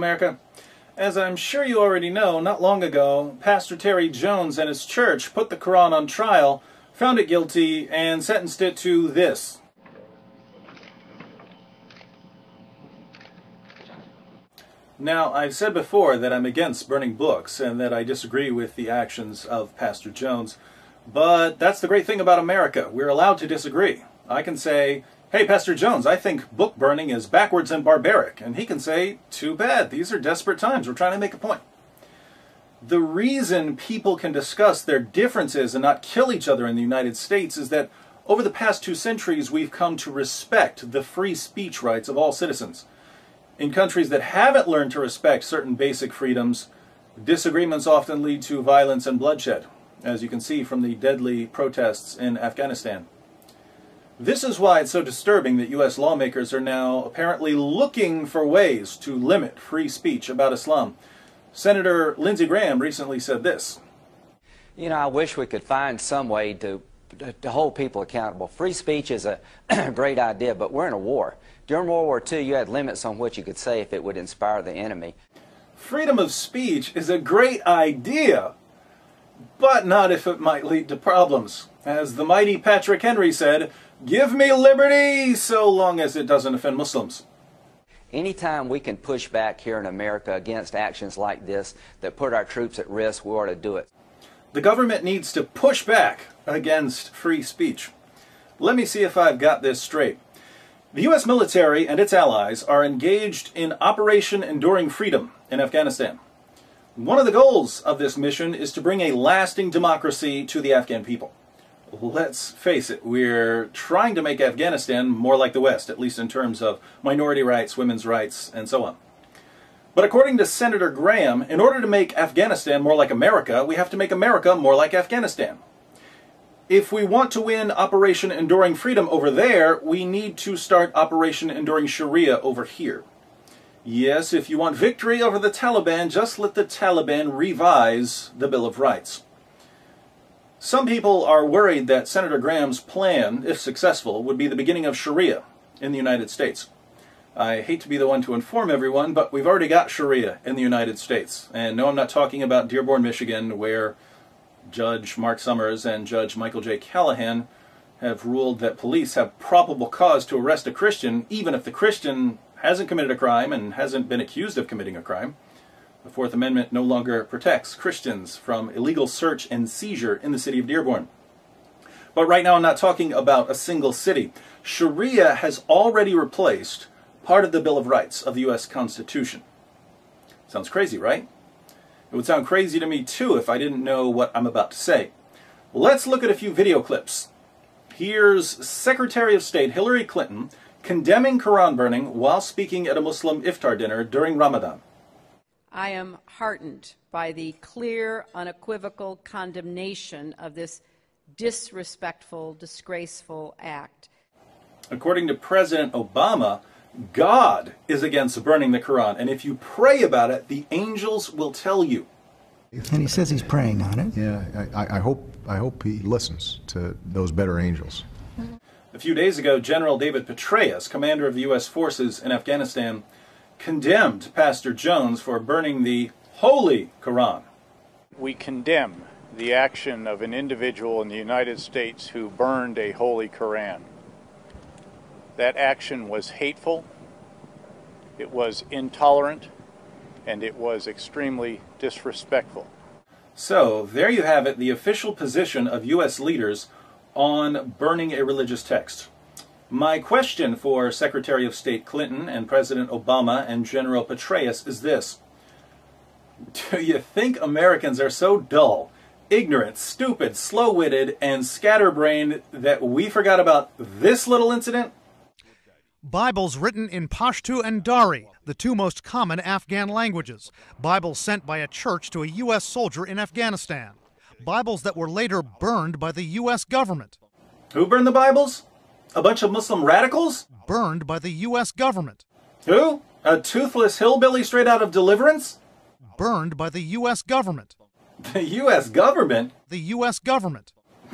Shariamerica. As I'm sure you already know, not long ago, Pastor Terry Jones and his church put the Quran on trial, found it guilty, and sentenced it to this. Now, I've said before that I'm against burning books and that I disagree with the actions of Pastor Jones, but that's the great thing about America. We're allowed to disagree. I can say, hey, Pastor Jones, I think book burning is backwards and barbaric. And he can say, too bad, these are desperate times. We're trying to make a point. The reason people can discuss their differences and not kill each other in the United States is that over the past 2 centuries, we've come to respect the free speech rights of all citizens. In countries that haven't learned to respect certain basic freedoms, disagreements often lead to violence and bloodshed, as you can see from the deadly protests in Afghanistan. This is why it's so disturbing that U.S. lawmakers are now apparently looking for ways to limit free speech about Islam. Senator Lindsey Graham recently said this. You know, I wish we could find some way to hold people accountable. Free speech is a great idea, but we're in a war. During World War II, you had limits on what you could say if it would inspire the enemy. Freedom of speech is a great idea, but not if it might lead to problems. As the mighty Patrick Henry said, give me liberty so long as it doesn't offend Muslims. Anytime we can push back here in America against actions like this that put our troops at risk, we ought to do it. The government needs to push back against free speech. Let me see if I've got this straight. The U.S. military and its allies are engaged in Operation Enduring Freedom in Afghanistan. One of the goals of this mission is to bring a lasting democracy to the Afghan people. Let's face it, we're trying to make Afghanistan more like the West, at least in terms of minority rights, women's rights, and so on. But according to Senator Graham, in order to make Afghanistan more like America, we have to make America more like Afghanistan. If we want to win Operation Enduring Freedom over there, we need to start Operation Enduring Sharia over here. Yes, if you want victory over the Taliban, just let the Taliban revise the Bill of Rights. Some people are worried that Senator Graham's plan, if successful, would be the beginning of Sharia in the United States. I hate to be the one to inform everyone, but we've already got Sharia in the United States. And no, I'm not talking about Dearborn, Michigan, where Judge Mark Summers and Judge Michael J. Callahan have ruled that police have probable cause to arrest a Christian, even if the Christian hasn't committed a crime and hasn't been accused of committing a crime. The Fourth Amendment no longer protects Christians from illegal search and seizure in the city of Dearborn. But right now I'm not talking about a single city. Sharia has already replaced part of the Bill of Rights of the U.S. Constitution. Sounds crazy, right? It would sound crazy to me too if I didn't know what I'm about to say. Let's look at a few video clips. Here's Secretary of State Hillary Clinton condemning Quran burning while speaking at a Muslim iftar dinner during Ramadan. I am heartened by the clear, unequivocal condemnation of this disrespectful, disgraceful act. According to President Obama, God is against burning the Quran, and if you pray about it, the angels will tell you. And he says he's praying on it. Yeah, I hope he listens to those better angels. A few days ago, General David Petraeus, commander of the U.S. forces in Afghanistan, condemned Pastor Jones for burning the Holy Quran. We condemn the action of an individual in the United States who burned a Holy Quran. That action was hateful, it was intolerant, and it was extremely disrespectful. So, there you have it, the official position of U.S. leaders on burning a religious text. My question for Secretary of State Clinton and President Obama and General Petraeus is this. Do you think Americans are so dull, ignorant, stupid, slow-witted, and scatterbrained that we forgot about this little incident? Bibles written in Pashto and Dari, the 2 most common Afghan languages. Bibles sent by a church to a U.S. soldier in Afghanistan. Bibles that were later burned by the U.S. government. Who burned the Bibles? A bunch of Muslim radicals? Burned by the U.S. government. Who? A toothless hillbilly straight out of Deliverance? Burned by the U.S. government. The U.S. government? The U.S. government.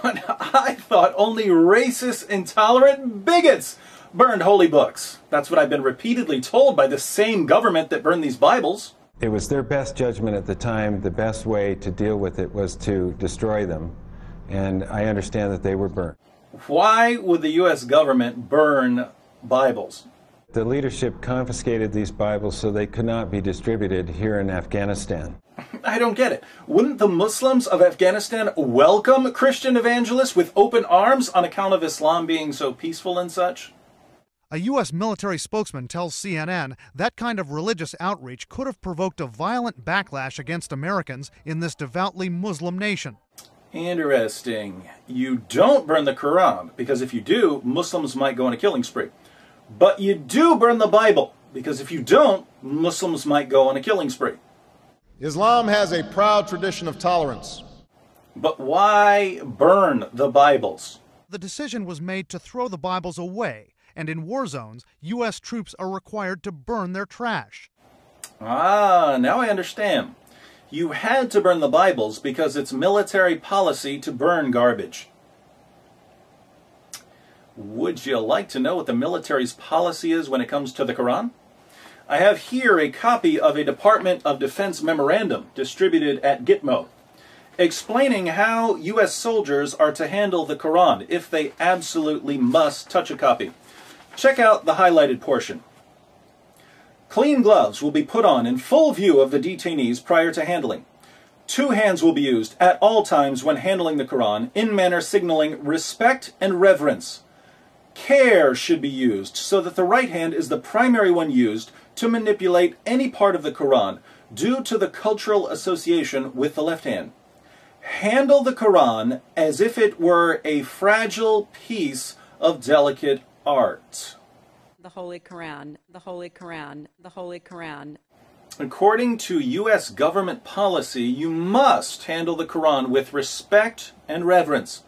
But I thought only racist, intolerant bigots burned holy books. That's what I've been repeatedly told by the same government that burned these Bibles. It was their best judgment at the time. The best way to deal with it was to destroy them. And I understand that they were burned. Why would the U.S. government burn Bibles? The leadership confiscated these Bibles so they could not be distributed here in Afghanistan. I don't get it. Wouldn't the Muslims of Afghanistan welcome Christian evangelists with open arms on account of Islam being so peaceful and such? A U.S. military spokesman tells CNN that kind of religious outreach could have provoked a violent backlash against Americans in this devoutly Muslim nation. Interesting. You don't burn the Quran, because if you do, Muslims might go on a killing spree. But you do burn the Bible, because if you don't, Muslims might go on a killing spree. Islam has a proud tradition of tolerance. But why burn the Bibles? The decision was made to throw the Bibles away, and in war zones, U.S. troops are required to burn their trash. Ah, now I understand. You had to burn the Bibles because it's military policy to burn garbage. Would you like to know what the military's policy is when it comes to the Quran? I have here a copy of a Department of Defense memorandum distributed at Gitmo, explaining how U.S. soldiers are to handle the Quran if they absolutely must touch a copy. Check out the highlighted portion. Clean gloves will be put on in full view of the detainees prior to handling. 2 hands will be used at all times when handling the Quran in manner signaling respect and reverence. Care should be used so that the right hand is the primary one used to manipulate any part of the Quran due to the cultural association with the left hand. Handle the Quran as if it were a fragile piece of delicate art. The Holy Quran, the Holy Quran, the Holy Quran. According to U.S. government policy, you must handle the Quran with respect and reverence,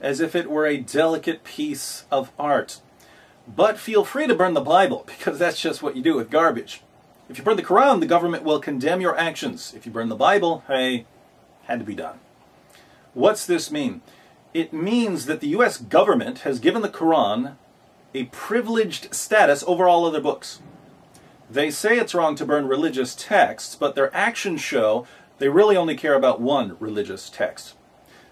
as if it were a delicate piece of art. But feel free to burn the Bible, because that's just what you do with garbage. If you burn the Quran, the government will condemn your actions. If you burn the Bible, hey, had to be done. What's this mean? It means that the U.S. government has given the Quran a privileged status over all other books. They say it's wrong to burn religious texts, but their actions show they really only care about one religious text.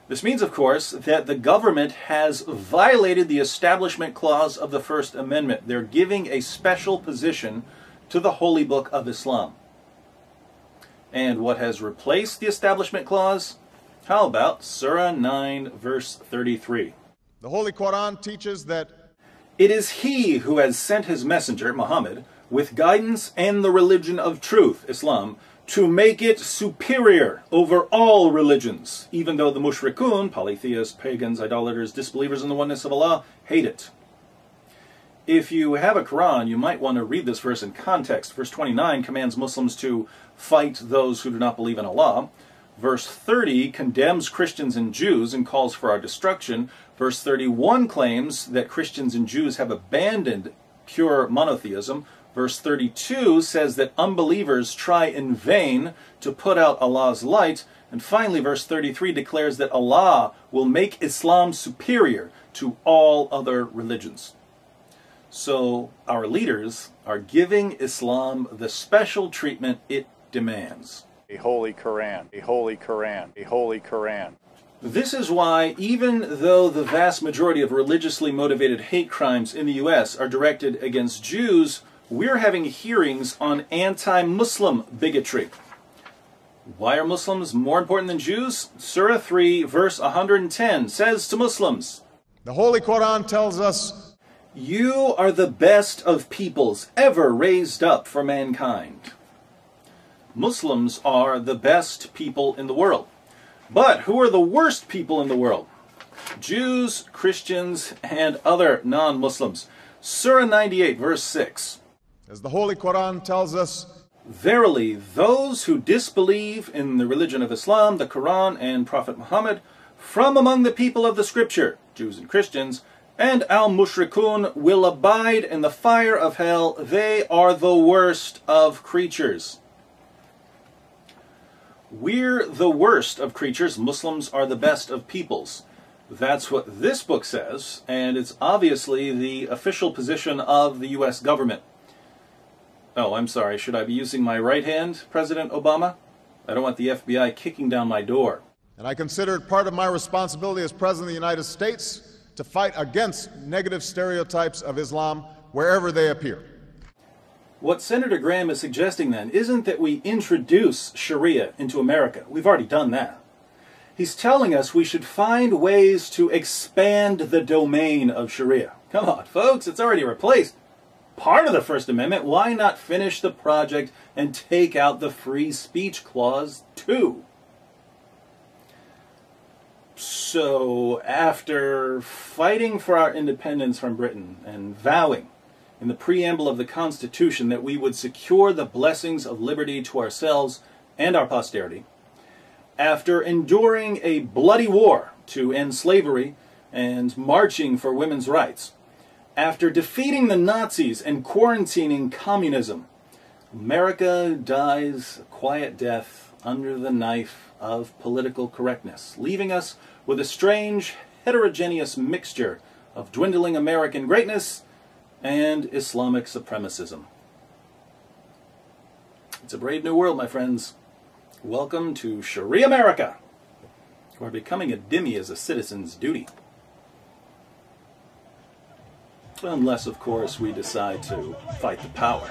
This means, of course, that the government has violated the Establishment Clause of the First Amendment. They're giving a special position to the Holy Book of Islam. And what has replaced the Establishment Clause? How about Surah 9, verse 33? The Holy Quran teaches that it is He who has sent His messenger, Muhammad, with guidance and the religion of truth, Islam, to make it superior over all religions, even though the mushrikun, polytheists, pagans, idolaters, disbelievers in the oneness of Allah, hate it. If you have a Quran, you might want to read this verse in context. Verse 29 commands Muslims to fight those who do not believe in Allah. Verse 30 condemns Christians and Jews and calls for our destruction. Verse 31 claims that Christians and Jews have abandoned pure monotheism. Verse 32 says that unbelievers try in vain to put out Allah's light. And finally, verse 33 declares that Allah will make Islam superior to all other religions. So our leaders are giving Islam the special treatment it demands. A Holy Quran, a Holy Quran, a Holy Quran. This is why, even though the vast majority of religiously motivated hate crimes in the U.S. are directed against Jews, we're having hearings on anti-Muslim bigotry. Why are Muslims more important than Jews? Surah 3, verse 110 says to Muslims, the Holy Quran tells us, you are the best of peoples ever raised up for mankind. Muslims are the best people in the world. But who are the worst people in the world? Jews, Christians, and other non-Muslims. Surah 98, verse 6. as the Holy Quran tells us, verily, those who disbelieve in the religion of Islam, the Quran, and Prophet Muhammad, from among the people of the Scripture, Jews and Christians, and al-mushrikun will abide in the fire of hell. They are the worst of creatures. We're the worst of creatures. Muslims are the best of peoples. That's what this book says, and it's obviously the official position of the U.S. government. Oh, I'm sorry. Should I be using my right hand, President Obama? I don't want the FBI kicking down my door. And I consider it part of my responsibility as President of the United States to fight against negative stereotypes of Islam wherever they appear. What Senator Graham is suggesting then isn't that we introduce Sharia into America. We've already done that. He's telling us we should find ways to expand the domain of Sharia. Come on, folks, it's already replaced part of the First Amendment. Why not finish the project and take out the free speech clause too? So, after fighting for our independence from Britain and vowing in the preamble of the Constitution that we would secure the blessings of liberty to ourselves and our posterity, after enduring a bloody war to end slavery and marching for women's rights, after defeating the Nazis and quarantining communism, America dies a quiet death under the knife of political correctness, leaving us with a strange, heterogeneous mixture of dwindling American greatness and Islamic supremacism. It's a brave new world, my friends. Welcome to Shariamerica, where becoming a dhimmi is a citizen's duty. Unless, of course, we decide to fight the power.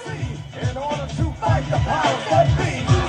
In order to fight the powers that be.